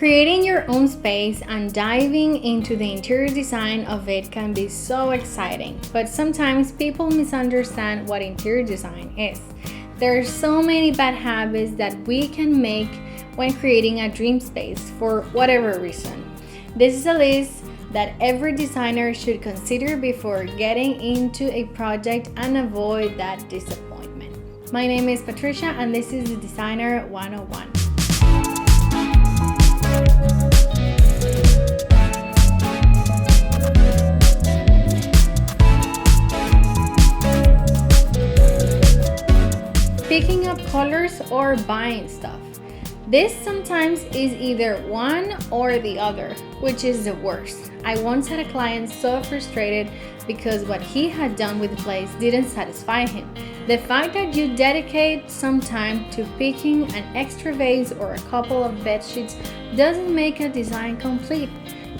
Creating your own space and diving into the interior design of it can be so exciting, but sometimes people misunderstand what interior design is. There are so many bad habits that we can make when creating a dream space for whatever reason. This is a list that every designer should consider before getting into a project and avoid that disappointment. My name is Patricia and this is the Designer 101. Picking up colors or buying stuff. This sometimes is either one or the other, which is the worst. I once had a client so frustrated because what he had done with the place didn't satisfy him. The fact that you dedicate some time to picking an extra vase or a couple of bed sheets doesn't make a design complete,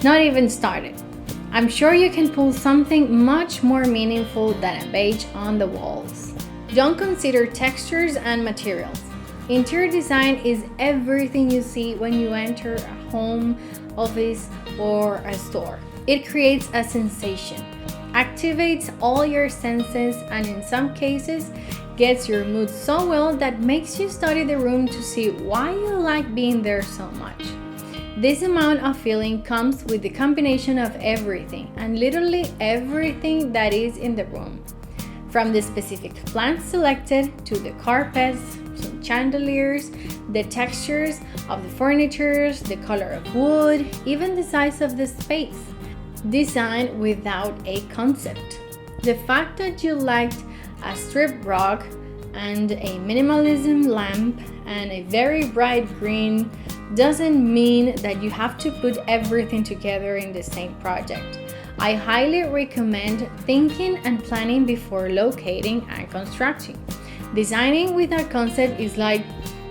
not even started. I'm sure you can pull something much more meaningful than a beige on the walls. Don't consider textures and materials. Interior design is everything you see when you enter a home, office, or a store. It creates a sensation, activates all your senses, and in some cases, gets your mood so well that makes you study the room to see why you like being there so much. This amount of feeling comes with the combination of everything, and literally everything that is in the room. From the specific plants selected to the carpets, some chandeliers, the textures of the furniture, the color of wood, even the size of the space. Design without a concept. The fact that you liked a strip rug and a minimalism lamp and a very bright green doesn't mean that you have to put everything together in the same project. I highly recommend thinking and planning before locating and constructing. Designing without concept is like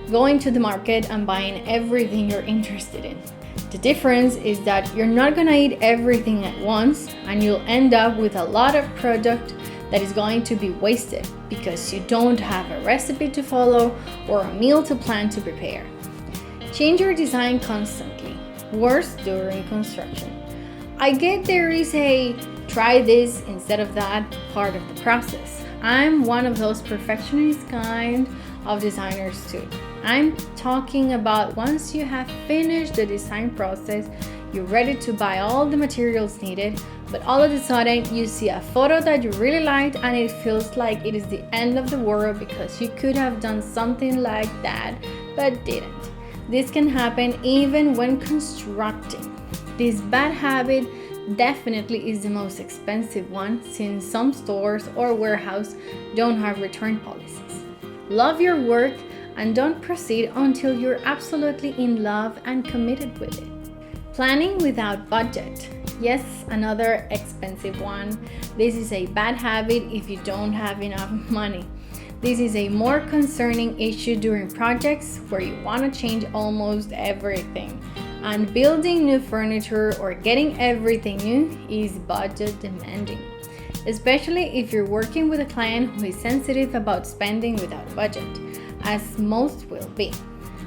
going to the market and buying everything you're interested in. The difference is that you're not gonna eat everything at once and you'll end up with a lot of product that is going to be wasted because you don't have a recipe to follow or a meal to plan to prepare. Change your design constantly. Worse during construction. I get there is a try this instead of that part of the process. I'm one of those perfectionist kind of designers too. I'm talking about once you have finished the design process, you're ready to buy all the materials needed, but all of a sudden you see a photo that you really liked and it feels like it is the end of the world because you could have done something like that but didn't. This can happen even when constructing. This bad habit definitely is the most expensive one since some stores or warehouse don't have return policies. Love your work and don't proceed until you're absolutely in love and committed with it. Planning without budget. Yes, another expensive one. This is a bad habit if you don't have enough money. This is a more concerning issue during projects where you want to change almost everything. And building new furniture or getting everything new is budget demanding, especially if you're working with a client who is sensitive about spending without budget, as most will be.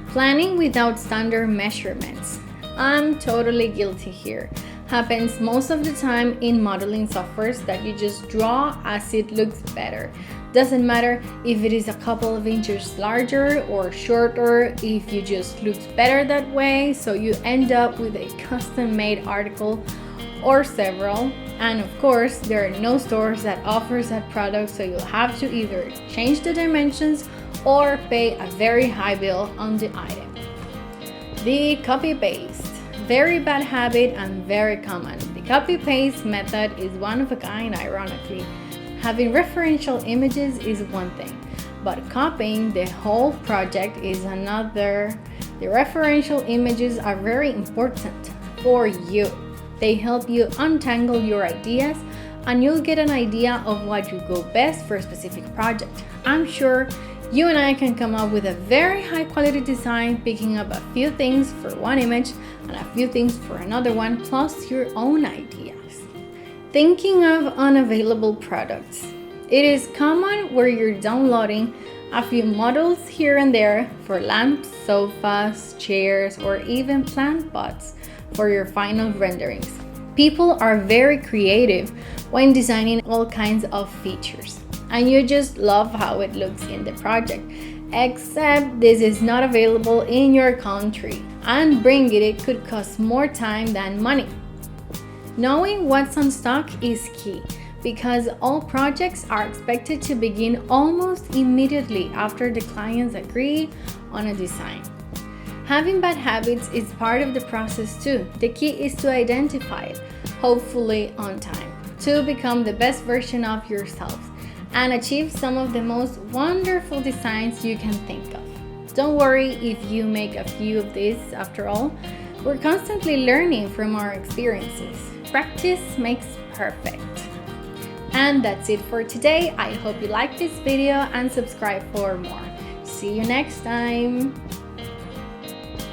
Planning without standard measurements. I'm totally guilty here. Happens most of the time in modeling softwares that you just draw as it looks better. Doesn't matter if it is a couple of inches larger or shorter, if you just looks better that way, so you end up with a custom-made article or several. And of course, there are no stores that offers that product, so you'll have to either change the dimensions or pay a very high bill on the item. The copy-paste. Very bad habit and very common. The copy-paste method is one of a kind, ironically. Having referential images is one thing, but copying the whole project is another. The referential images are very important for you. They help you untangle your ideas and you'll get an idea of what will go best for a specific project. I'm sure you and I can come up with a very high quality design, picking up a few things for one image and a few things for another one, plus your own ideas. Thinking of unavailable products. It is common where you're downloading A few models here and there for lamps, sofas, chairs, or even plant pots for your final renderings. People are very creative when designing all kinds of features, and you just love how it looks in the project, except this is not available in your country, and bringing it could cost more time than money. Knowing what's on stock is key, because all projects are expected to begin almost immediately after the clients agree on a design. Having bad habits is part of the process too. The key is to identify it, hopefully on time, to become the best version of yourselves and achieve some of the most wonderful designs you can think of. Don't worry if you make a few of these. After all, we're constantly learning from our experiences. Practice makes perfect. And that's it for today. I hope you liked this video and subscribe for more. See you next time.